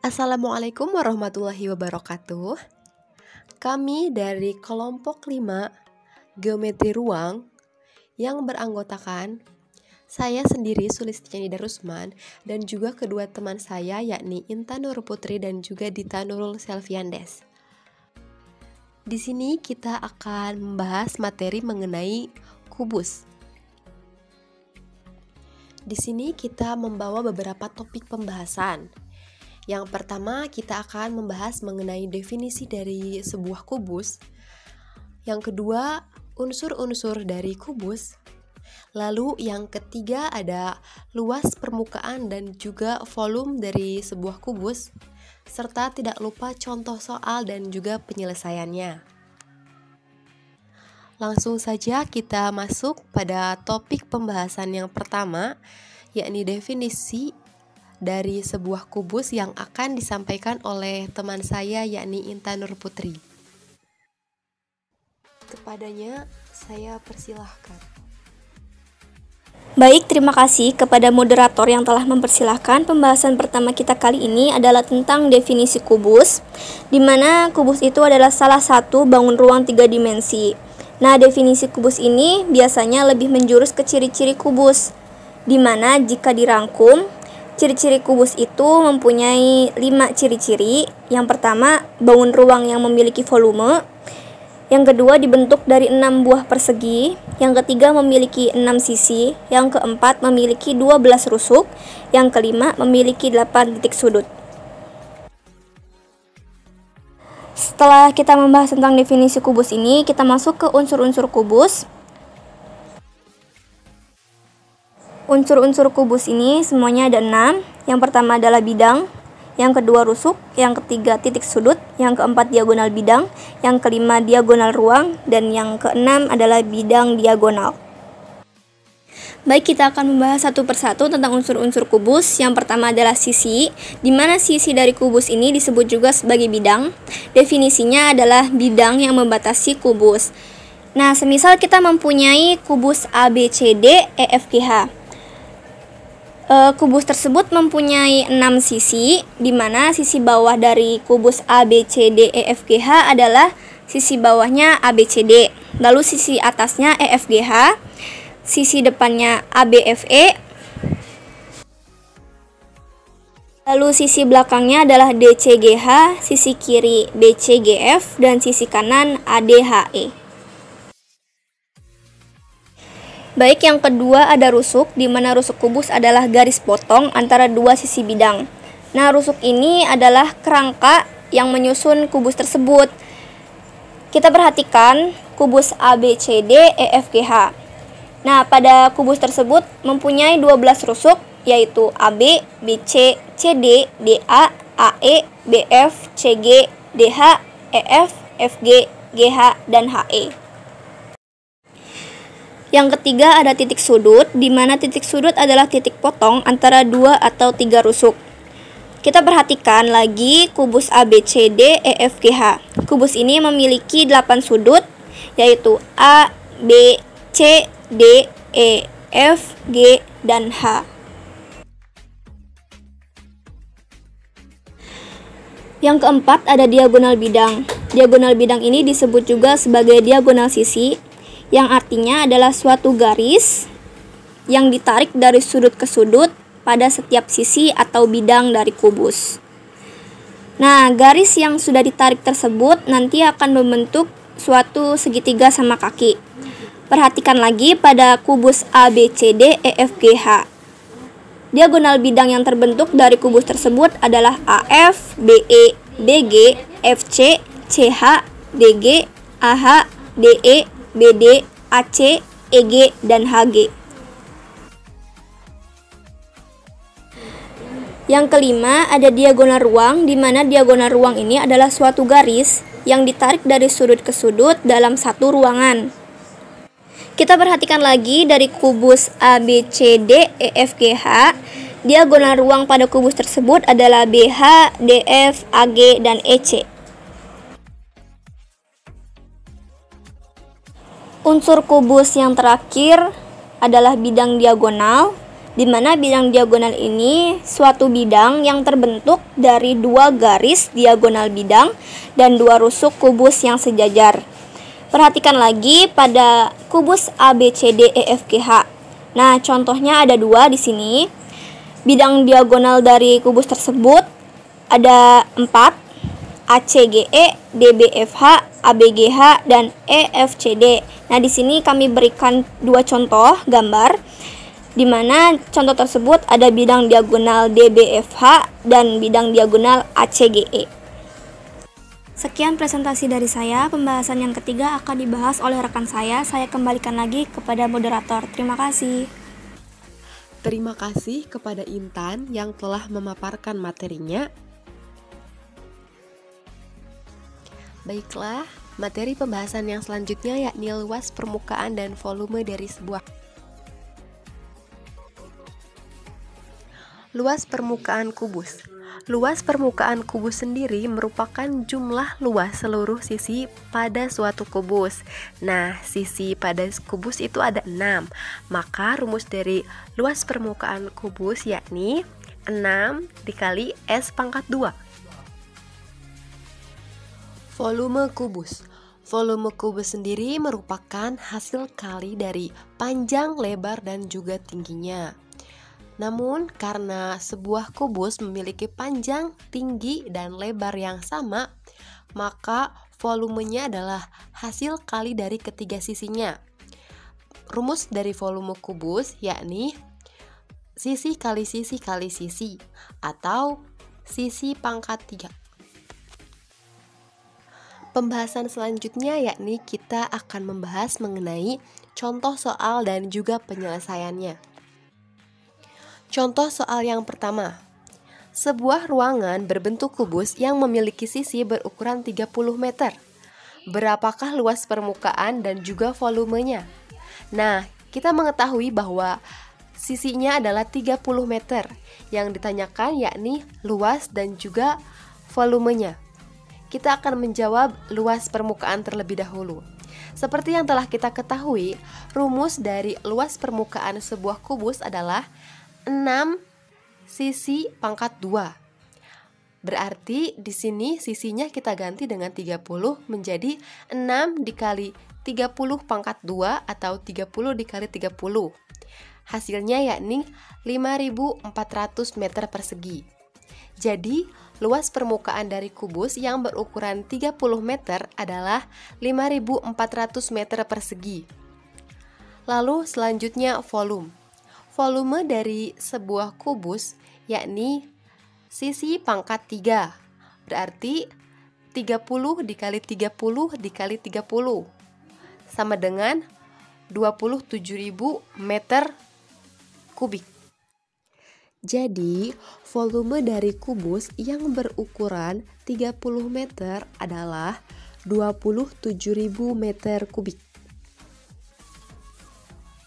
Assalamualaikum warahmatullahi wabarakatuh. Kami dari kelompok 5 Geometri Ruang yang beranggotakan saya sendiri Sulistiani Darusman dan juga kedua teman saya yakni Intan Nur Putri dan juga Dita Nurul Selviandes. Di sini kita akan membahas materi mengenai kubus. Di sini kita membawa beberapa topik pembahasan. Yang pertama, kita akan membahas mengenai definisi dari sebuah kubus. Yang kedua, unsur-unsur dari kubus. Lalu yang ketiga ada luas permukaan dan juga volume dari sebuah kubus, serta tidak lupa contoh soal dan juga penyelesaiannya. Langsung saja kita masuk pada topik pembahasan yang pertama, yakni definisi dari sebuah kubus yang akan disampaikan oleh teman saya yakni Intan Nur Putri. Kepadanya saya persilahkan. Baik, terima kasih kepada moderator yang telah mempersilahkan. Pembahasan pertama kita kali ini adalah tentang definisi kubus, di mana kubus itu adalah salah satu bangun ruang 3 dimensi. Nah, definisi kubus ini biasanya lebih menjurus ke ciri-ciri kubus, di mana jika dirangkum, ciri-ciri kubus itu mempunyai 5 ciri-ciri. Yang pertama, bangun ruang yang memiliki volume. Yang kedua, dibentuk dari 6 buah persegi. Yang ketiga, memiliki 6 sisi. Yang keempat, memiliki 12 rusuk. Yang kelima, memiliki 8 titik sudut. Setelah kita membahas tentang definisi kubus ini, kita masuk ke unsur-unsur kubus. Unsur-unsur kubus ini semuanya ada 6. Yang pertama adalah bidang, yang kedua rusuk, yang ketiga titik sudut, yang keempat diagonal bidang, yang kelima diagonal ruang, dan yang keenam adalah bidang diagonal. Baik, kita akan membahas satu persatu tentang unsur-unsur kubus. Yang pertama adalah sisi, di mana sisi dari kubus ini disebut juga sebagai bidang. Definisinya adalah bidang yang membatasi kubus. Nah, semisal kita mempunyai kubus ABCD EFGH. Kubus tersebut mempunyai 6 sisi, di mana sisi bawah dari kubus ABCDEFGH adalah sisi bawahnya ABCD, lalu sisi atasnya EFGH, sisi depannya ABFE, lalu sisi belakangnya adalah DCGH, sisi kiri BCGF, dan sisi kanan ADHE. Baik, yang kedua ada rusuk, di mana rusuk kubus adalah garis potong antara dua sisi bidang. Nah, rusuk ini adalah kerangka yang menyusun kubus tersebut. Kita perhatikan kubus ABCDEFGH. Nah, pada kubus tersebut mempunyai 12 rusuk, yaitu AB, BC, CD, DA, AE, BF, CG, DH, EF, FG, GH, dan HE. Yang ketiga ada titik sudut, di mana titik sudut adalah titik potong antara 2 atau 3 rusuk. Kita perhatikan lagi kubus ABCDEFGH. Kubus ini memiliki 8 sudut, yaitu A, B, C, D, E, F, G, dan H. Yang keempat ada diagonal bidang. Diagonal bidang ini disebut juga sebagai diagonal sisi, yang artinya adalah suatu garis yang ditarik dari sudut ke sudut pada setiap sisi atau bidang dari kubus. Nah, garis yang sudah ditarik tersebut nanti akan membentuk suatu segitiga sama kaki. Perhatikan lagi pada kubus ABCDEFGH. Diagonal bidang yang terbentuk dari kubus tersebut adalah AF, BE, BG, FC, CH, DG, AH, DE, BD, AC, EG, dan HG. Yang kelima ada diagonal ruang, di mana diagonal ruang ini adalah suatu garis yang ditarik dari sudut ke sudut dalam satu ruangan. Kita perhatikan lagi dari kubus ABCDEFGH, diagonal ruang pada kubus tersebut adalah BH, DF, AG, dan EC. Unsur kubus yang terakhir adalah bidang diagonal, di mana bidang diagonal ini suatu bidang yang terbentuk dari dua garis diagonal bidang dan dua rusuk kubus yang sejajar. Perhatikan lagi pada kubus ABCD EFGH. Nah, contohnya ada dua di sini. Bidang diagonal dari kubus tersebut ada 4, ACGE, DBFH, ABGH, dan EFCD. Nah, di sini kami berikan dua contoh gambar, di mana contoh tersebut ada bidang diagonal DBFH dan bidang diagonal ACGE. Sekian presentasi dari saya. Pembahasan yang ketiga akan dibahas oleh rekan saya. Saya kembalikan lagi kepada moderator. Terima kasih. Terima kasih kepada Intan yang telah memaparkan materinya. Baiklah, materi pembahasan yang selanjutnya yakni luas permukaan dan volume dari sebuah. Luas permukaan kubus. Luas permukaan kubus sendiri merupakan jumlah luas seluruh sisi pada suatu kubus. Nah, sisi pada kubus itu ada 6. Maka rumus dari luas permukaan kubus yakni 6 dikali S pangkat 2. Volume kubus. Volume kubus sendiri merupakan hasil kali dari panjang, lebar, dan juga tingginya. Namun, karena sebuah kubus memiliki panjang, tinggi, dan lebar yang sama, maka volumenya adalah hasil kali dari ketiga sisinya. Rumus dari volume kubus yakni sisi kali sisi kali sisi, atau sisi pangkat 3. Pembahasan selanjutnya yakni kita akan membahas mengenai contoh soal dan juga penyelesaiannya. Contoh soal yang pertama. Sebuah ruangan berbentuk kubus yang memiliki sisi berukuran 30 meter. Berapakah luas permukaan dan juga volumenya? Nah, kita mengetahui bahwa sisinya adalah 30 meter. Yang ditanyakan yakni luas dan juga volumenya. Kita akan menjawab luas permukaan terlebih dahulu. Seperti yang telah kita ketahui, rumus dari luas permukaan sebuah kubus adalah 6 sisi pangkat 2. Berarti di sini sisinya kita ganti dengan 30 menjadi 6 dikali 30 pangkat 2 atau 30 dikali 30. Hasilnya yakni 5.400 meter persegi. Jadi, luas permukaan dari kubus yang berukuran 30 meter adalah 5.400 meter persegi. Lalu selanjutnya volume. Volume dari sebuah kubus yakni sisi pangkat 3. Berarti 30 dikali 30 dikali 30 sama dengan 27.000 meter kubik. Jadi, volume dari kubus yang berukuran 30 meter adalah 27.000 meter kubik.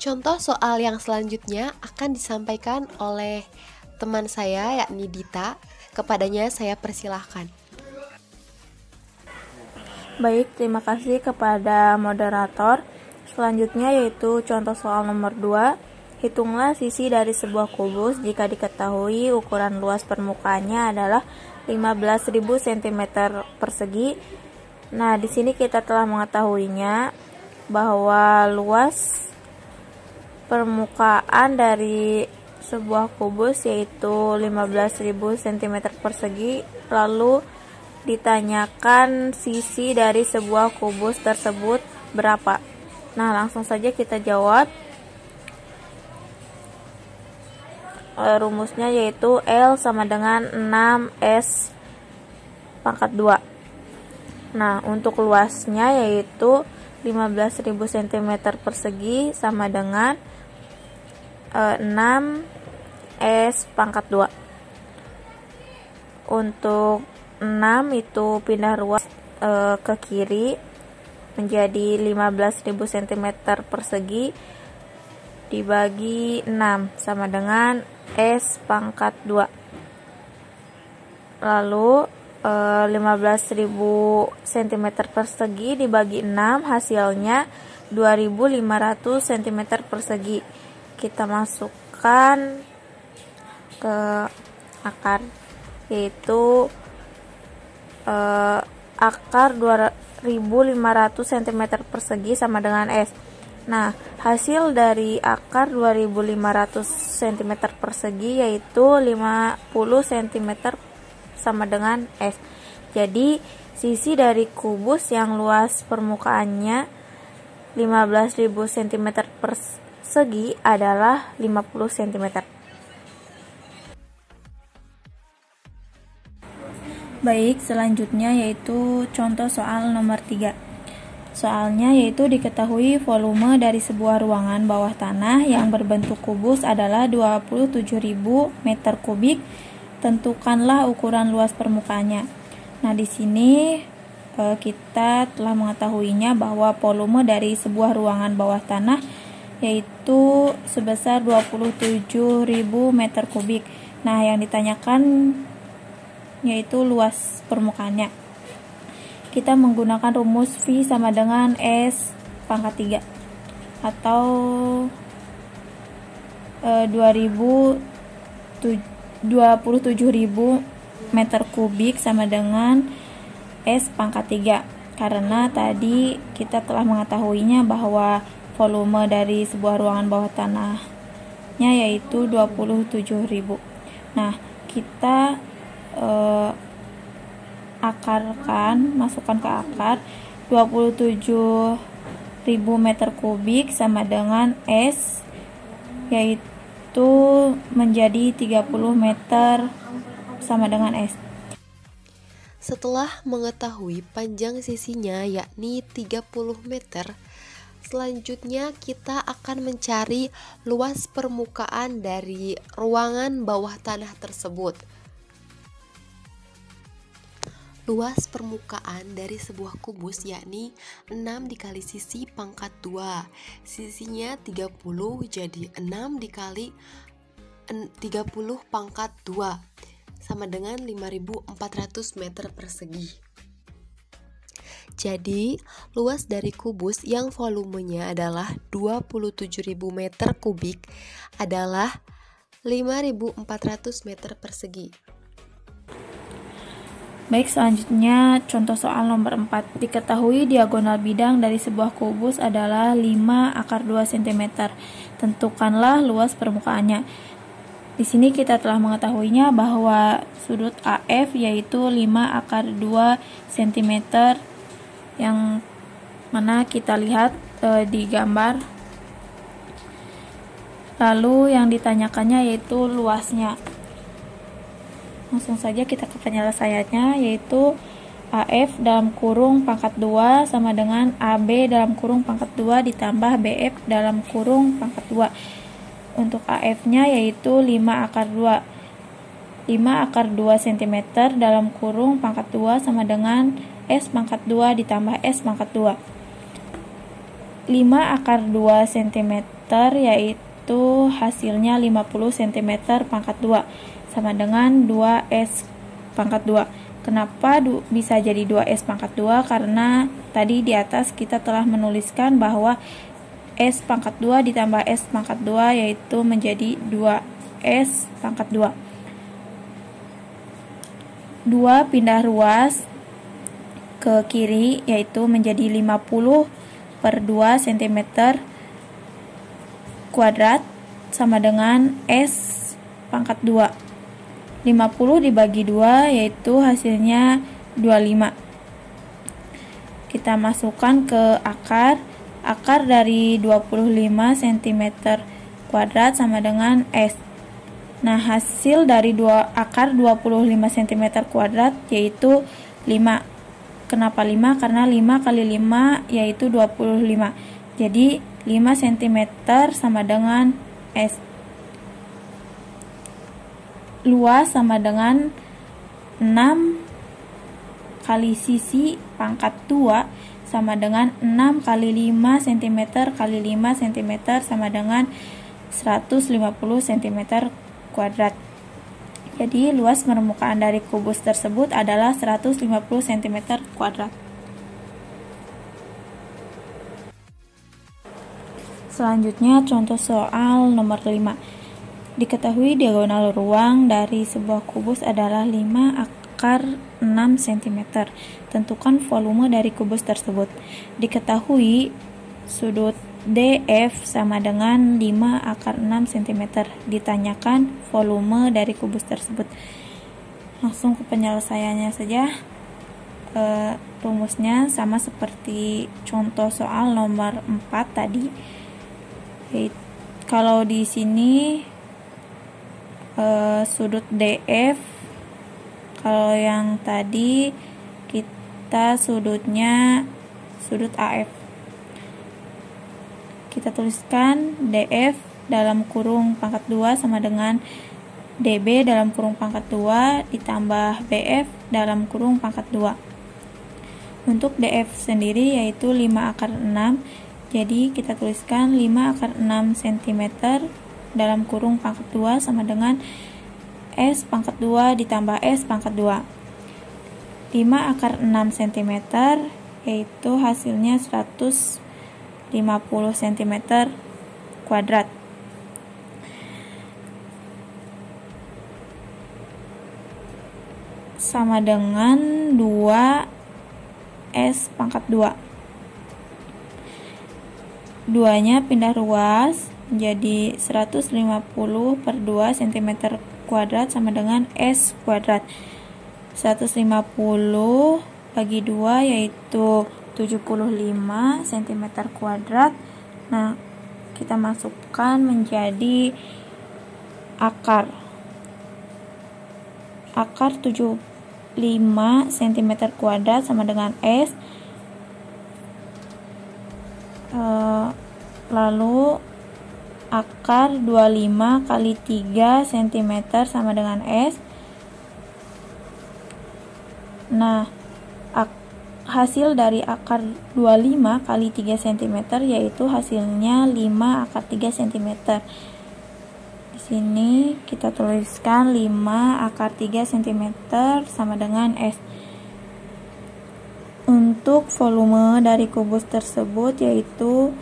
Contoh soal yang selanjutnya akan disampaikan oleh teman saya yakni Dita. Kepadanya saya persilahkan. Baik, terima kasih kepada moderator. Selanjutnya yaitu contoh soal nomor 2. Hitunglah sisi dari sebuah kubus jika diketahui ukuran luas permukaannya adalah 15.000 cm persegi. Nah, di sini kita telah mengetahuinya bahwa luas permukaan dari sebuah kubus yaitu 15.000 cm persegi. Lalu ditanyakan sisi dari sebuah kubus tersebut berapa. Nah, langsung saja kita jawab. Rumusnya yaitu L sama dengan 6S pangkat 2. Nah, untuk luasnya yaitu 15.000 cm persegi sama dengan 6S pangkat 2. Untuk 6 itu pindah ruas ke kiri menjadi 15.000 cm persegi dibagi 6 sama dengan S pangkat 2. Lalu 15.000 cm persegi dibagi 6 hasilnya 2.500 cm persegi. Kita masukkan gunakan ke akar, yaitu akar 2500 cm persegi sama dengan S. Nah, hasil dari akar 2500 cm persegi yaitu 50 cm sama dengan S. Jadi, sisi dari kubus yang luas permukaannya 15.000 cm persegi adalah 50 cm. Baik, selanjutnya yaitu contoh soal nomor 3. Soalnya yaitu diketahui volume dari sebuah ruangan bawah tanah yang berbentuk kubus adalah 27.000 meter kubik. Tentukanlah ukuran luas permukaannya. Nah, di sini kita telah mengetahuinya bahwa volume dari sebuah ruangan bawah tanah yaitu sebesar 27.000 meter kubik. Nah, yang ditanyakan yaitu luas permukaannya. Kita menggunakan rumus V sama dengan S pangkat 3 atau 27.000 meter kubik sama dengan S pangkat 3, karena tadi kita telah mengetahuinya bahwa volume dari sebuah ruangan bawah tanahnya yaitu 27.000. Nah, kita masukkan ke akar 27.000 meter kubik sama dengan S, yaitu menjadi 30 meter sama dengan S. Setelah mengetahui panjang sisinya yakni 30 meter, selanjutnya kita akan mencari luas permukaan dari ruangan bawah tanah tersebut. Luas permukaan dari sebuah kubus yakni 6 dikali sisi pangkat 2. Sisinya 30, jadi 6 dikali 30 pangkat 2 sama dengan 5.400 meter persegi. Jadi, luas dari kubus yang volumenya adalah 27.000 meter kubik adalah 5.400 meter persegi. Baik, selanjutnya contoh soal nomor 4. Diketahui diagonal bidang dari sebuah kubus adalah 5 akar 2 cm. Tentukanlah luas permukaannya. Di sini kita telah mengetahuinya bahwa sudut AF yaitu 5 akar 2 cm yang mana kita lihat di gambar. Lalu yang ditanyakannya yaitu luasnya. Langsung saja kita ke penyelesaiannya, yaitu AF dalam kurung pangkat 2 sama dengan AB dalam kurung pangkat 2 ditambah BF dalam kurung pangkat 2. Untuk AF-nya yaitu 5 akar 2 cm dalam kurung pangkat 2 sama dengan S pangkat 2 ditambah S pangkat 2. 5 akar 2 cm yaitu hasilnya 50 cm pangkat 2 sama dengan 2S pangkat 2. Kenapa bisa jadi 2S pangkat 2? Karena tadi di atas kita telah menuliskan bahwa S pangkat 2 ditambah S pangkat 2 yaitu menjadi 2S pangkat 2. 2 pindah ruas ke kiri yaitu menjadi 50 per 2 cm kuadrat sama dengan S pangkat 2. 50 dibagi 2 yaitu hasilnya 25. Kita masukkan ke akar dari 25 cm kuadrat sama dengan S. Nah, hasil dari akar 25 cm kuadrat yaitu 5. Kenapa 5? Karena 5 kali 5 yaitu 25. Jadi 5 cm sama dengan S. Luas sama dengan 6 kali sisi pangkat 2 sama dengan 6 kali 5 cm kali 5 cm sama dengan 150 cm kuadrat. Jadi luas permukaan dari kubus tersebut adalah 150 cm kuadrat. Selanjutnya contoh soal nomor 5. Diketahui diagonal ruang dari sebuah kubus adalah 5/6 cm. Tentukan volume dari kubus tersebut. Diketahui sudut DF sama dengan 5/6 cm. Ditanyakan volume dari kubus tersebut. Langsung ke penyelesaiannya saja. Rumusnya sama seperti contoh soal nomor 4 tadi. Kalau di sini sudut DF, kalau yang tadi kita sudutnya sudut AF. Kita tuliskan DF dalam kurung pangkat 2 sama dengan DB dalam kurung pangkat 2 ditambah BF dalam kurung pangkat 2. Untuk DF sendiri yaitu 5/6, jadi kita tuliskan 5/6 cm dalam kurung pangkat 2 sama dengan S pangkat 2 ditambah S pangkat 2. 5/6 cm yaitu hasilnya 150 cm kuadrat. Sama dengan 2 S pangkat 2. 2-nya pindah ruas menjadi 150 per 2 cm kuadrat sama dengan S kuadrat. 150 bagi 2 yaitu 75 cm kuadrat. Nah, kita masukkan menjadi akar. Akar 75 cm kuadrat sama dengan S. Lalu akar 25 kali 3 cm sama dengan S. Nah, hasil dari akar 25 kali 3 cm yaitu hasilnya 5 akar 3 cm. Di sini kita tuliskan 5 akar 3 cm sama dengan S. Untuk volume dari kubus tersebut yaitu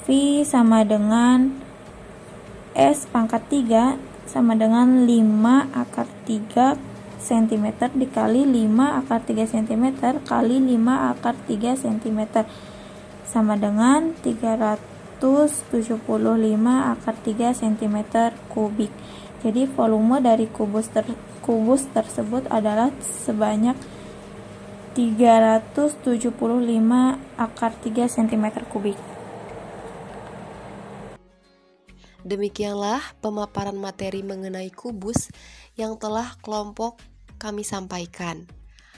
V sama dengan S pangkat 3 sama dengan 5 akar 3 cm dikali 5 akar 3 cm kali 5 akar 3 cm sama dengan 375 akar 3 cm kubik. Jadi volume dari kubus tersebut adalah sebanyak 375 akar 3 cm kubik. Demikianlah pemaparan materi mengenai kubus yang telah kelompok kami sampaikan.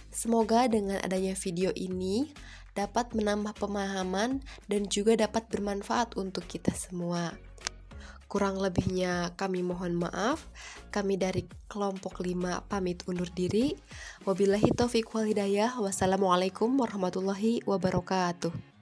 Semoga dengan adanya video ini dapat menambah pemahaman dan juga dapat bermanfaat untuk kita semua. Kurang lebihnya kami mohon maaf. Kami dari kelompok 5 pamit undur diri. Wabillahi taufiq wal hidayah. Wassalamualaikum warahmatullahi wabarakatuh.